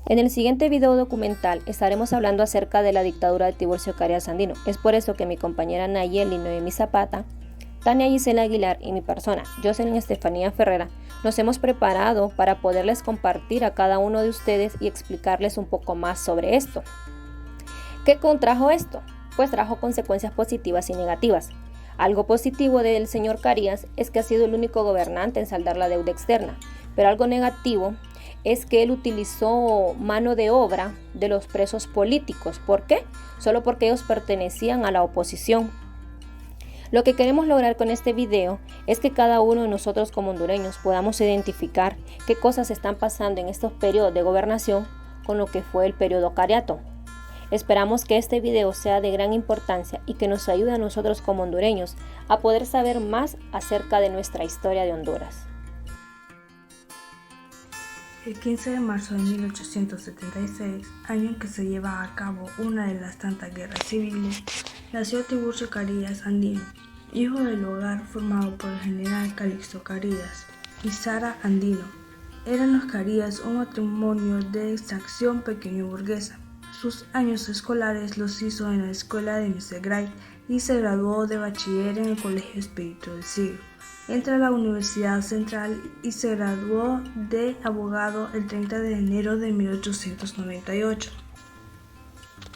En el siguiente video documental estaremos hablando acerca de la dictadura de Tiburcio Carías Andino. Es por eso que mi compañera Nayeli Noemi Zapata, Tania Gisela Aguilar y mi persona, Jocelyn Estefanía Ferrera, nos hemos preparado para poderles compartir a cada uno de ustedes y explicarles un poco más sobre esto. ¿Qué contrajo esto? Pues trajo consecuencias positivas y negativas. Algo positivo del señor Carías es que ha sido el único gobernante en saldar la deuda externa, pero algo negativo es que él utilizó mano de obra de los presos políticos. ¿Por qué? Solo porque ellos pertenecían a la oposición. Lo que queremos lograr con este video es que cada uno de nosotros como hondureños podamos identificar qué cosas están pasando en estos periodos de gobernación con lo que fue el periodo cariato. Esperamos que este video sea de gran importancia y que nos ayude a nosotros como hondureños a poder saber más acerca de nuestra historia de Honduras. El 15 de marzo de 1876, año en que se lleva a cabo una de las tantas guerras civiles, nació Tiburcio Carías Andino, hijo del hogar formado por el general Calixto Carías y Sara Andino. Eran los Carías un matrimonio de extracción pequeño burguesa. Sus años escolares los hizo en la escuela de Misegray y se graduó de bachiller en el Colegio Espíritu del Siglo. Entra a la Universidad Central y se graduó de abogado el 30 de enero de 1898.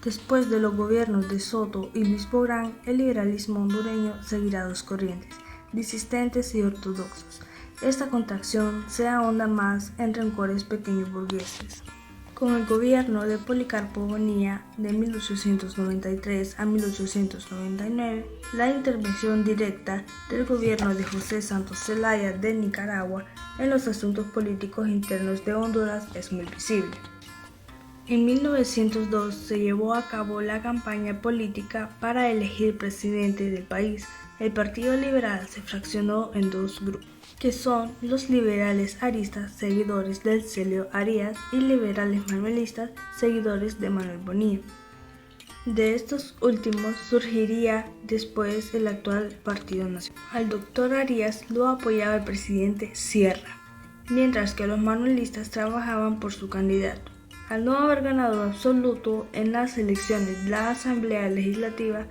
Después de los gobiernos de Soto y Luis Bográn, el liberalismo hondureño seguirá dos corrientes, disistentes y ortodoxos. Esta contracción se ahonda más en rencores pequeños burgueses. Con el gobierno de Policarpo Bonilla de 1893 a 1899, la intervención directa del gobierno de José Santos Zelaya de Nicaragua en los asuntos políticos internos de Honduras es muy visible. En 1902 se llevó a cabo la campaña política para elegir presidente del país. El Partido Liberal se fraccionó en dos grupos, que son los liberales aristas, seguidores del Celio Arias, y liberales manuelistas, seguidores de Manuel Bonilla. De estos últimos surgiría después el actual Partido Nacional. Al doctor Arias lo apoyaba el presidente Sierra, mientras que los manuelistas trabajaban por su candidato. Al no haber ganado absoluto en las elecciones de la Asamblea Legislativa,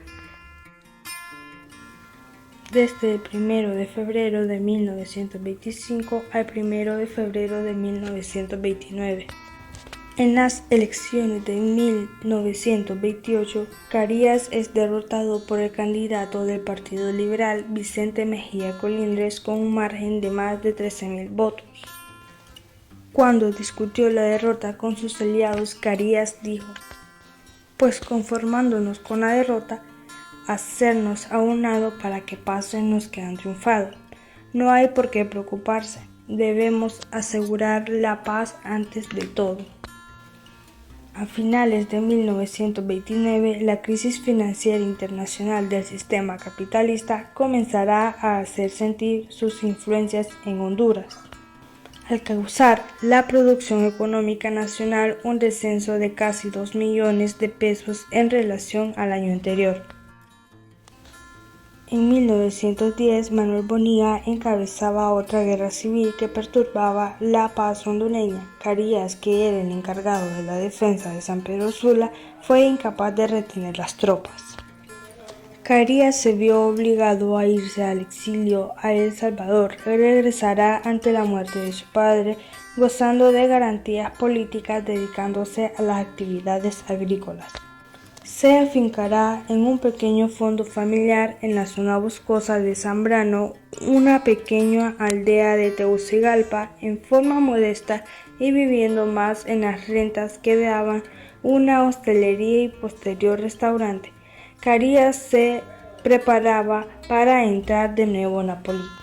desde el 1 de febrero de 1925 al 1 de febrero de 1929. En las elecciones de 1928, Carías es derrotado por el candidato del Partido Liberal, Vicente Mejía Colindres, con un margen de más de 13,000 votos. Cuando discutió la derrota con sus aliados, Carías dijo: "Pues conformándonos con la derrota, hacernos a un lado para que pasen los que han triunfado. No hay por qué preocuparse, debemos asegurar la paz antes de todo". A finales de 1929, la crisis financiera internacional del sistema capitalista comenzará a hacer sentir sus influencias en Honduras, al causar la producción económica nacional un descenso de casi 2 millones de pesos en relación al año anterior. En 1910, Manuel Bonilla encabezaba otra guerra civil que perturbaba la paz hondureña. Carías, que era el encargado de la defensa de San Pedro Sula, fue incapaz de retener las tropas. Carías se vio obligado a irse al exilio a El Salvador. Regresará ante la muerte de su padre, gozando de garantías políticas, dedicándose a las actividades agrícolas. Se afincará en un pequeño fondo familiar en la zona boscosa de Zambrano, una pequeña aldea de Tegucigalpa, en forma modesta y viviendo más en las rentas que daban una hostelería y posterior restaurante. Carías se preparaba para entrar de nuevo en la política.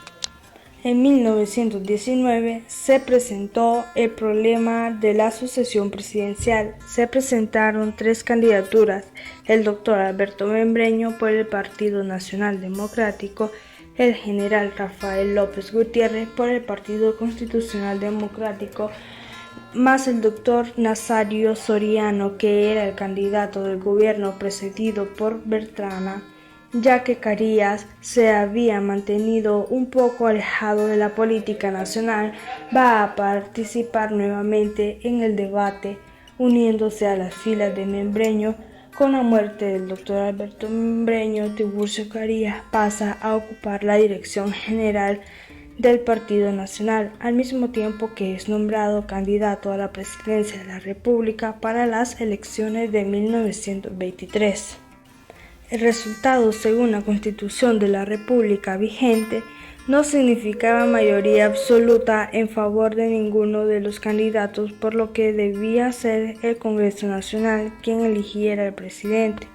En 1919 se presentó el problema de la sucesión presidencial. Se presentaron 3 candidaturas: el doctor Alberto Membreño por el Partido Nacional Democrático, el general Rafael López Gutiérrez por el Partido Constitucional Democrático, más el doctor Nazario Soriano, que era el candidato del gobierno precedido por Bertrana. Ya que Carías se había mantenido un poco alejado de la política nacional, va a participar nuevamente en el debate uniéndose a las filas de Membreño. Con la muerte del doctor Alberto Membreño, Tiburcio Carías pasa a ocupar la dirección general del Partido Nacional, al mismo tiempo que es nombrado candidato a la presidencia de la República para las elecciones de 1923. El resultado, según la Constitución de la República vigente, no significaba mayoría absoluta en favor de ninguno de los candidatos, por lo que debía ser el Congreso Nacional quien eligiera al presidente.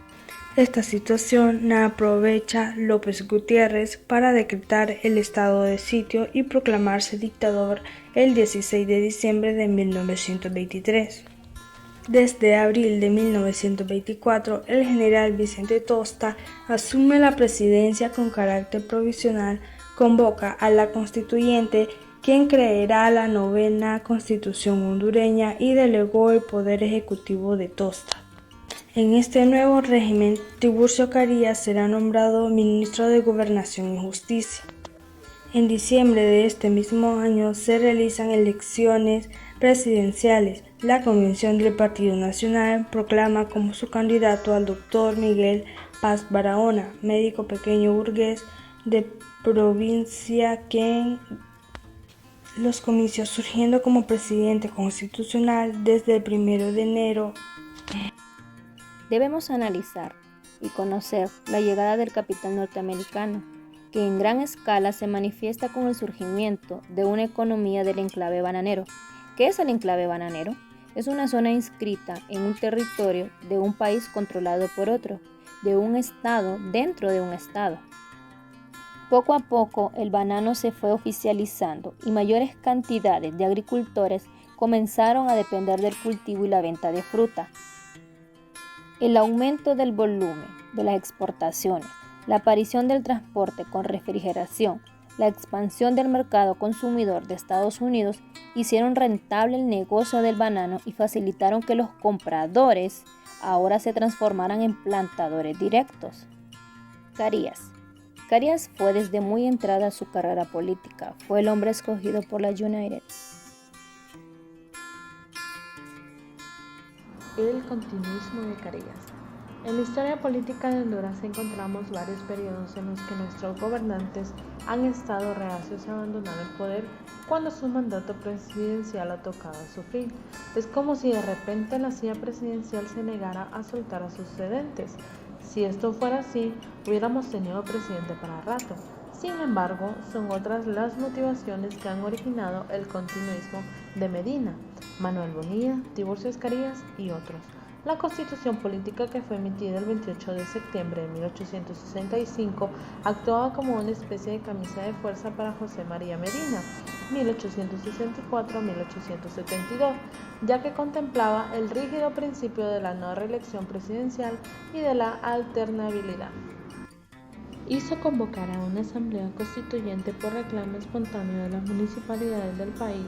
Esta situación la aprovecha López Gutiérrez para decretar el estado de sitio y proclamarse dictador el 16 de diciembre de 1923. Desde abril de 1924, el general Vicente Tosta asume la presidencia con carácter provisional, convoca a la constituyente, quien creará la 9ª Constitución hondureña y delegó el poder ejecutivo de Tosta. En este nuevo régimen, Tiburcio Carías será nombrado ministro de Gobernación y Justicia. En diciembre de este mismo año se realizan elecciones presidenciales. La Convención del Partido Nacional proclama como su candidato al doctor Miguel Paz Barahona, médico pequeño burgués de provincia, quien los comicios, surgiendo como presidente constitucional desde el 1 de enero. Debemos analizar y conocer la llegada del capital norteamericano, que en gran escala se manifiesta con el surgimiento de una economía del enclave bananero. ¿Qué es el enclave bananero? Es una zona inscrita en un territorio de un país controlado por otro, de un estado dentro de un estado. Poco a poco el banano se fue oficializando y mayores cantidades de agricultores comenzaron a depender del cultivo y la venta de fruta. El aumento del volumen de las exportaciones, la aparición del transporte con refrigeración, la expansión del mercado consumidor de Estados Unidos hicieron rentable el negocio del banano y facilitaron que los compradores ahora se transformaran en plantadores directos. Carías fue desde muy entrada su carrera política. Fue el hombre escogido por la United. El continuismo de Carías. En la historia política de Honduras encontramos varios periodos en los que nuestros gobernantes han estado reacios a abandonar el poder cuando su mandato presidencial ha tocado su fin. Es como si de repente la silla presidencial se negara a soltar a sus sedentes. Si esto fuera así, hubiéramos tenido presidente para rato. Sin embargo, son otras las motivaciones que han originado el continuismo de Medina, Manuel Bonilla, Tiburcio Carías y otros. La Constitución política, que fue emitida el 28 de septiembre de 1865, actuaba como una especie de camisa de fuerza para José María Medina, 1864-1872, ya que contemplaba el rígido principio de la no reelección presidencial y de la alternabilidad. Hizo convocar a una asamblea constituyente por reclamo espontáneo de las municipalidades del país,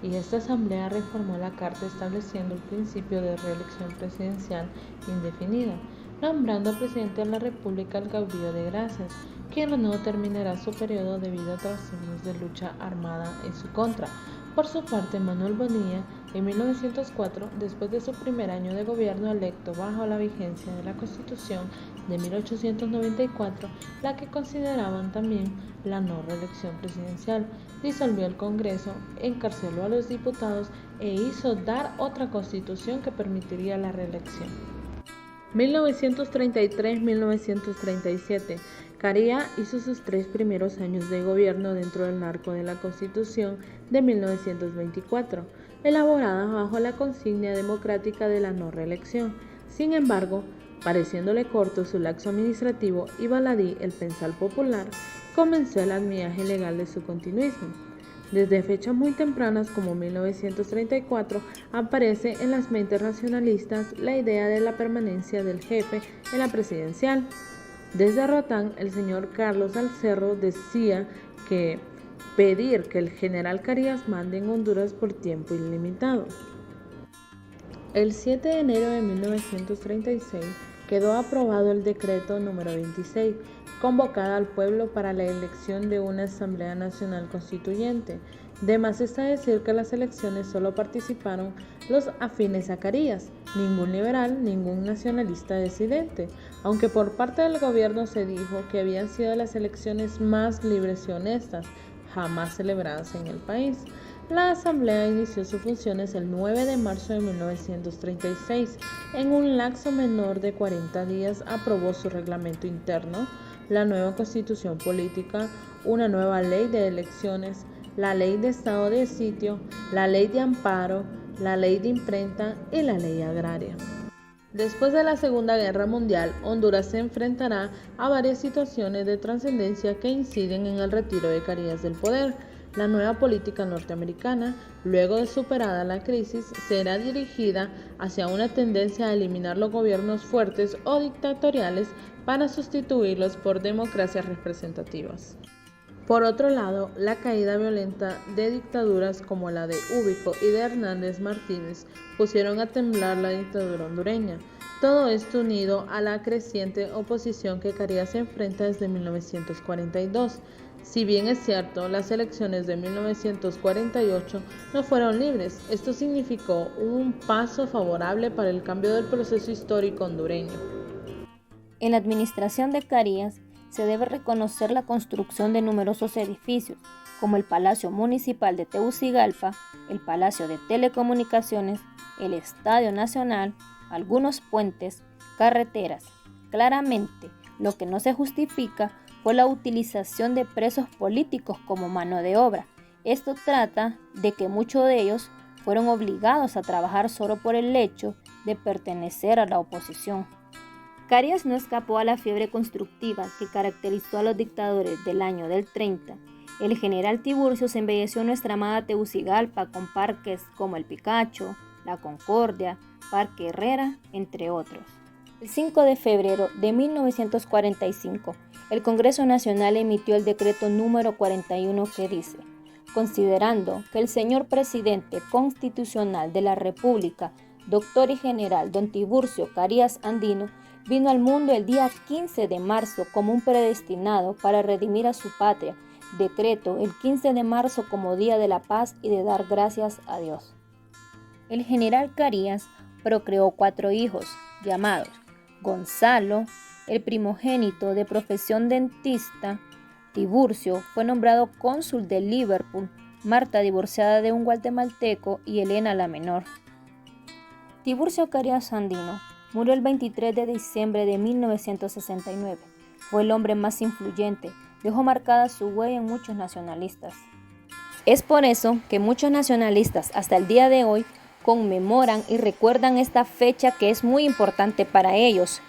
y esta asamblea reformó la carta estableciendo el principio de reelección presidencial indefinida, nombrando presidente de la República al caudillo de Gracias, quien no terminará su periodo debido a 3 años de lucha armada en su contra. Por su parte, Manuel Bonilla, en 1904, después de su primer año de gobierno electo bajo la vigencia de la Constitución de 1894, la que consideraban también la no reelección presidencial, disolvió el Congreso, encarceló a los diputados e hizo dar otra constitución que permitiría la reelección. 1933-1937. Carías hizo sus 3 primeros años de gobierno dentro del marco de la Constitución de 1924, elaborada bajo la consigna democrática de la no reelección. Sin embargo, pareciéndole corto su laxo administrativo y baladí el pensar popular, comenzó el andamiaje legal de su continuismo. Desde fechas muy tempranas como 1934 aparece en las mentes racionalistas la idea de la permanencia del jefe en la presidencial. Desde Rotán, el señor Carlos Alcerro decía que pedir que el general Carías mande en Honduras por tiempo ilimitado. El 7 de enero de 1936 quedó aprobado el decreto número 26, convocada al pueblo para la elección de una Asamblea Nacional Constituyente, De más está decir que las elecciones solo participaron los afines a Carías, ningún liberal, ningún nacionalista disidente, aunque por parte del gobierno se dijo que habían sido las elecciones más libres y honestas jamás celebradas en el país. La Asamblea inició sus funciones el 9 de marzo de 1936. En un lapso menor de 40 días aprobó su reglamento interno, la nueva constitución política, una nueva ley de elecciones, la ley de estado de sitio, la ley de amparo, la ley de imprenta y la ley agraria. Después de la Segunda Guerra Mundial, Honduras se enfrentará a varias situaciones de trascendencia que inciden en el retiro de Carías del poder. La nueva política norteamericana, luego de superada la crisis, será dirigida hacia una tendencia a eliminar los gobiernos fuertes o dictatoriales para sustituirlos por democracias representativas. Por otro lado, la caída violenta de dictaduras como la de Ubico y de Hernández Martínez pusieron a temblar la dictadura hondureña. Todo esto unido a la creciente oposición que Carías enfrenta desde 1942. Si bien es cierto, las elecciones de 1948 no fueron libres, esto significó un paso favorable para el cambio del proceso histórico hondureño. En la administración de Carías se debe reconocer la construcción de numerosos edificios, como el Palacio Municipal de Tegucigalpa, el Palacio de Telecomunicaciones, el Estadio Nacional, algunos puentes, carreteras. Claramente, lo que no se justifica fue la utilización de presos políticos como mano de obra. Esto trata de que muchos de ellos fueron obligados a trabajar solo por el hecho de pertenecer a la oposición. Carías no escapó a la fiebre constructiva que caracterizó a los dictadores del año del 30. El general Tiburcio se embelleció nuestra amada Tegucigalpa con parques como el Picacho, la Concordia, Parque Herrera, entre otros. El 5 de febrero de 1945, el Congreso Nacional emitió el decreto número 41 que dice: considerando que el señor presidente constitucional de la República, doctor y general don Tiburcio Carías Andino, vino al mundo el día 15 de marzo como un predestinado para redimir a su patria, decreto el 15 de marzo como Día de la Paz y de dar gracias a Dios. El general Carías procreó 4 hijos, llamados Gonzalo, el primogénito de profesión dentista. Tiburcio fue nombrado cónsul de Liverpool, Marta divorciada de un guatemalteco y Elena la menor. Tiburcio Carías Andino murió el 23 de diciembre de 1969. Fue el hombre más influyente, dejó marcada su huella en muchos nacionalistas. Es por eso que muchos nacionalistas hasta el día de hoy conmemoran y recuerdan esta fecha que es muy importante para ellos.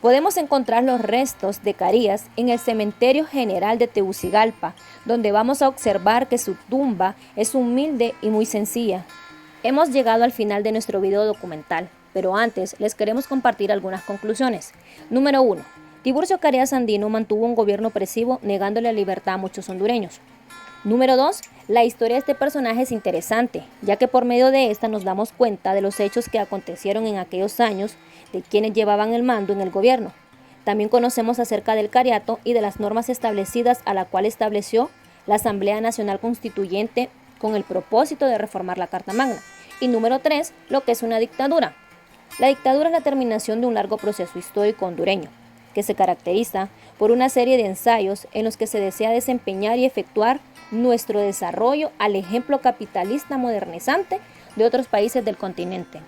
Podemos encontrar los restos de Carías en el Cementerio General de Tegucigalpa, donde vamos a observar que su tumba es humilde y muy sencilla. Hemos llegado al final de nuestro video documental, pero antes les queremos compartir algunas conclusiones. Número 1. Tiburcio Carías Andino mantuvo un gobierno opresivo, negándole la libertad a muchos hondureños. Número 2. La historia de este personaje es interesante, ya que por medio de esta nos damos cuenta de los hechos que acontecieron en aquellos años, de quienes llevaban el mando en el gobierno. También conocemos acerca del cariato y de las normas establecidas a la cual estableció la Asamblea Nacional Constituyente con el propósito de reformar la Carta Magna. Y número 3, lo que es una dictadura. La dictadura es la terminación de un largo proceso histórico hondureño, que se caracteriza por una serie de ensayos en los que se desea desempeñar y efectuar nuestro desarrollo al ejemplo capitalista modernizante de otros países del continente.